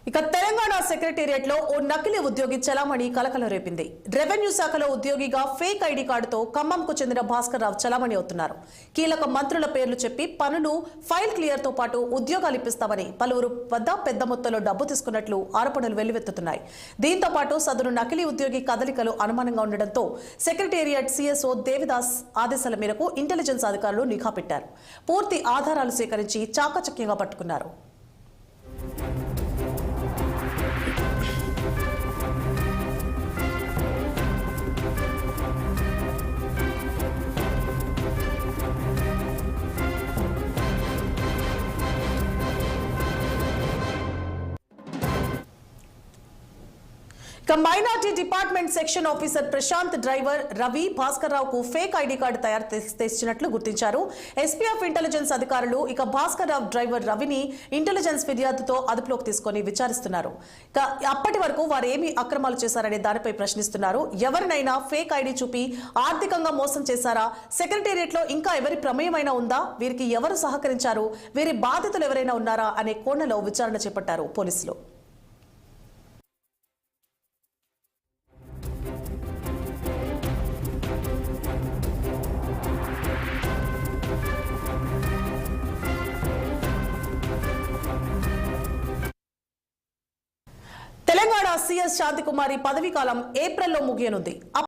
ఇక తెలంగాణ సెక్రటేరియట్ లో ఓ నకిలీ ఉద్యోగి చలామణి కలకలం రేపింది. రెవెన్యూ శాఖలో ఉద్యోగిగా ఫేక్ ఐడి కార్డుతో ఖమ్మంకు చెందిన భాస్కర్ రావు చలామణి అవుతున్నారు. కీలక మంత్రుల పేర్లు చెప్పి పనులు, ఫైల్ క్లియర్ తో పాటు ఉద్యోగాలు ఇప్పిస్తామని పలువురు వద్ద పెద్ద మొత్తంలో డబ్బు తీసుకున్నట్లు ఆరోపణలు వెల్లువెత్తుతున్నాయి. దీంతో పాటు సదరు నకిలీ ఉద్యోగి కదలికలు అనుమానంగా ఉండడంతో సెక్రటేరియట్ సిఎస్ఓ దేవిదాస్ ఆదేశాల మేరకు ఇంటెలిజెన్స్ అధికారులు నిఘా పెట్టారు. పూర్తి ఆధారాలు సేకరించి చాకచక్యంగా పట్టుకున్నారు. Minority department section officer Prashanth driver Ravi Bhaskar రావుకు ఫేక్ ఐడి కార్డు తయారు చేసినట్లు గుర్తించారు ఎస్పీ ఆఫ్ ఇంటెలిజెన్స్ అధికారులు. ఇక భాస్కర్ రావు డ్రైవర్ రవిని ఇంటెలిజెన్స్ ఫిర్యాదుతో అదుపులోకి తీసుకుని విచారిస్తున్నారు. ఇక అప్పటి వరకు వారు ఏమి అక్రమాలు చేశారనే దానిపై ప్రశ్నిస్తున్నారు. ఎవరినైనా ఫేక్ ఐడి చూపి ఆర్థికంగా మోసం చేశారా? సెక్రటేరియట్ లో ఇంకా ఎవరి ప్రమేయమైనా ఉందా? వీరికి ఎవరు సహకరించారు? వీరి బాధితులు ఎవరైనా ఉన్నారా అనే కోణంలో విచారణ చేపట్టారు పోలీసులు. తెలంగాణ సీఎస్ శాంతికుమారి పదవీకాలం ఏప్రిల్లో ముగియనుంది.